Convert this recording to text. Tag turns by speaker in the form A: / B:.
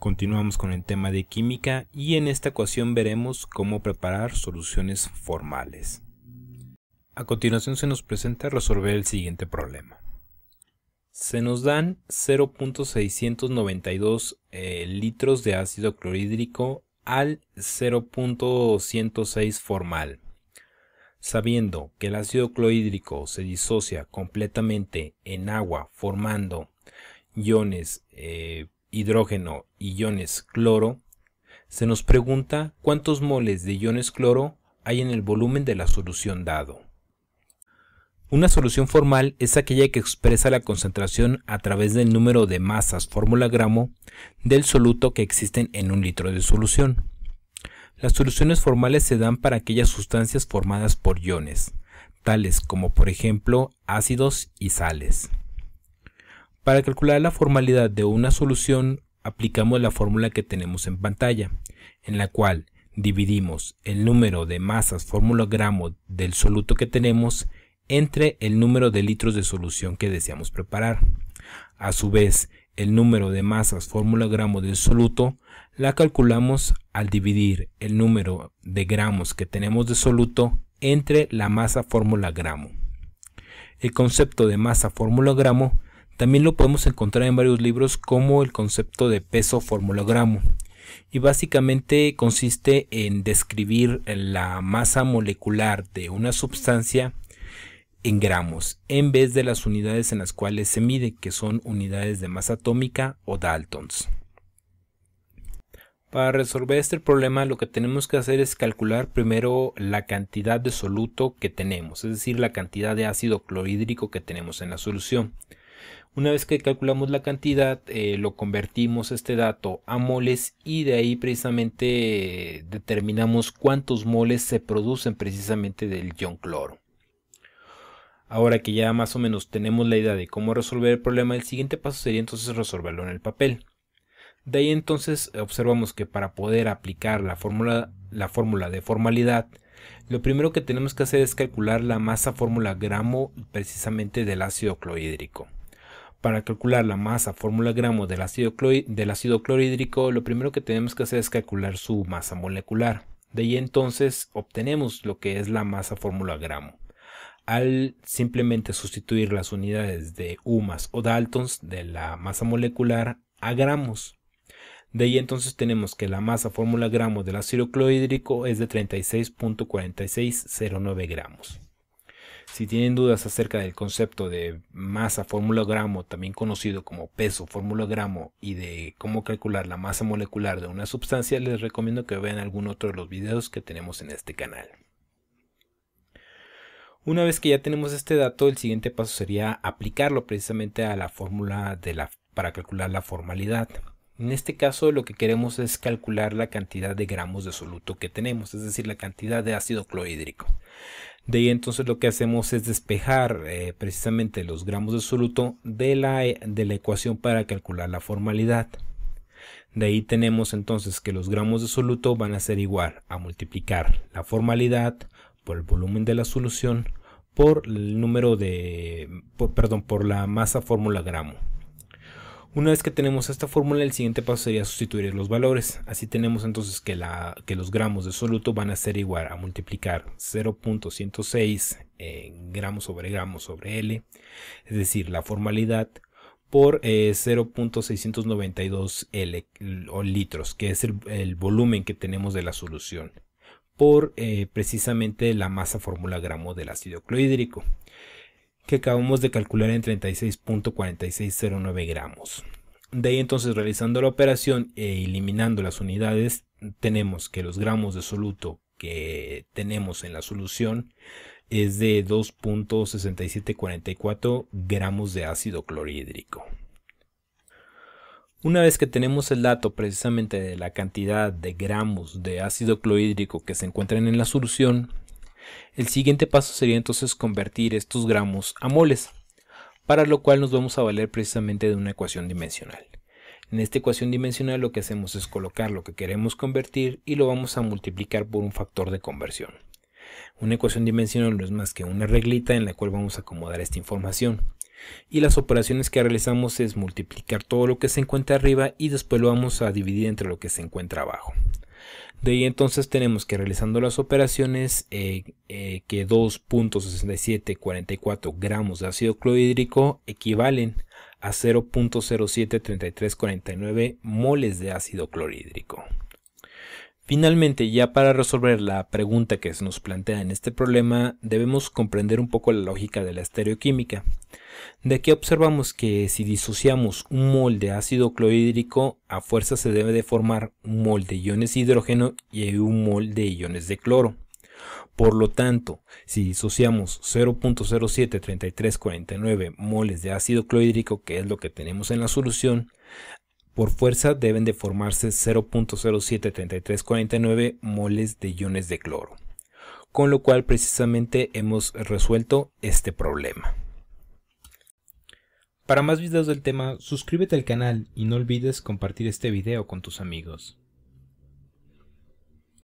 A: Continuamos con el tema de química y en esta ocasión veremos cómo preparar soluciones formales. A continuación se nos presenta resolver el siguiente problema. Se nos dan 0.692 litros de ácido clorhídrico al 0.106 formal. Sabiendo que el ácido clorhídrico se disocia completamente en agua formando iones hidrógeno y iones cloro, se nos pregunta cuántos moles de iones cloro hay en el volumen de la solución dado. Una solución formal es aquella que expresa la concentración a través del número de masas fórmula gramo del soluto que existen en un litro de solución. Las soluciones formales se dan para aquellas sustancias formadas por iones, tales como por ejemplo ácidos y sales. Para calcular la formalidad de una solución, aplicamos la fórmula que tenemos en pantalla, en la cual dividimos el número de masas fórmula gramo del soluto que tenemos entre el número de litros de solución que deseamos preparar. A su vez, el número de masas fórmula gramo del soluto la calculamos al dividir el número de gramos que tenemos de soluto entre la masa fórmula gramo. El concepto de masa fórmula gramo también lo podemos encontrar en varios libros como el concepto de peso fórmula gramo, y básicamente consiste en describir la masa molecular de una sustancia en gramos en vez de las unidades en las cuales se mide, que son unidades de masa atómica o daltons. Para resolver este problema lo que tenemos que hacer es calcular primero la cantidad de soluto que tenemos, es decir, la cantidad de ácido clorhídrico que tenemos en la solución. Una vez que calculamos la cantidad, lo convertimos este dato a moles y de ahí precisamente determinamos cuántos moles se producen precisamente del ion cloro. Ahora que ya más o menos tenemos la idea de cómo resolver el problema, el siguiente paso sería entonces resolverlo en el papel. De ahí entonces observamos que para poder aplicar la fórmula de formalidad, lo primero que tenemos que hacer es calcular la masa fórmula gramo precisamente del ácido clorhídrico. Para calcular la masa fórmula gramo del ácido clorhídrico, lo primero que tenemos que hacer es calcular su masa molecular. De ahí entonces obtenemos lo que es la masa fórmula gramo, al simplemente sustituir las unidades de UMAS o daltons de la masa molecular a gramos. De ahí entonces tenemos que la masa fórmula gramo del ácido clorhídrico es de 36.4609 gramos. Si tienen dudas acerca del concepto de masa fórmula gramo, también conocido como peso fórmula gramo, y de cómo calcular la masa molecular de una sustancia, les recomiendo que vean algún otro de los videos que tenemos en este canal. Una vez que ya tenemos este dato, el siguiente paso sería aplicarlo precisamente a la fórmula para calcular la formalidad. En este caso lo que queremos es calcular la cantidad de gramos de soluto que tenemos, es decir, la cantidad de ácido clorhídrico. De ahí entonces lo que hacemos es despejar precisamente los gramos de soluto de la ecuación para calcular la formalidad. De ahí tenemos entonces que los gramos de soluto van a ser igual a multiplicar la formalidad por el volumen de la solución por el número por la masa fórmula gramo. Una vez que tenemos esta fórmula, el siguiente paso sería sustituir los valores. Así tenemos entonces que los gramos de soluto van a ser igual a multiplicar 0.106 gramos sobre L, es decir, la formalidad, por 0.692 L o litros, que es el volumen que tenemos de la solución, por precisamente la masa fórmula gramo del ácido clorhídrico, que acabamos de calcular en 36.4609 gramos. De ahí entonces, realizando la operación e eliminando las unidades, tenemos que los gramos de soluto que tenemos en la solución es de 2.6744 gramos de ácido clorhídrico. Una vez que tenemos el dato precisamente de la cantidad de gramos de ácido clorhídrico que se encuentran en la solución, el siguiente paso sería entonces convertir estos gramos a moles, para lo cual nos vamos a valer precisamente de una ecuación dimensional. En esta ecuación dimensional lo que hacemos es colocar lo que queremos convertir y lo vamos a multiplicar por un factor de conversión. Una ecuación dimensional no es más que una reglita en la cual vamos a acomodar esta información. Y las operaciones que realizamos es multiplicar todo lo que se encuentra arriba y después lo vamos a dividir entre lo que se encuentra abajo. De ahí entonces tenemos que, realizando las operaciones, que 2.6744 gramos de ácido clorhídrico equivalen a 0.073349 moles de ácido clorhídrico. Finalmente, ya para resolver la pregunta que se nos plantea en este problema, debemos comprender un poco la lógica de la estereoquímica. De aquí observamos que si disociamos un mol de ácido clorhídrico, a fuerza se debe de formar un mol de iones de hidrógeno y un mol de iones de cloro. Por lo tanto, si disociamos 0.073349 moles de ácido clorhídrico, que es lo que tenemos en la solución, por fuerza deben de formarse 0.073349 moles de iones de cloro. Con lo cual precisamente hemos resuelto este problema. Para más videos del tema, suscríbete al canal y no olvides compartir este video con tus amigos.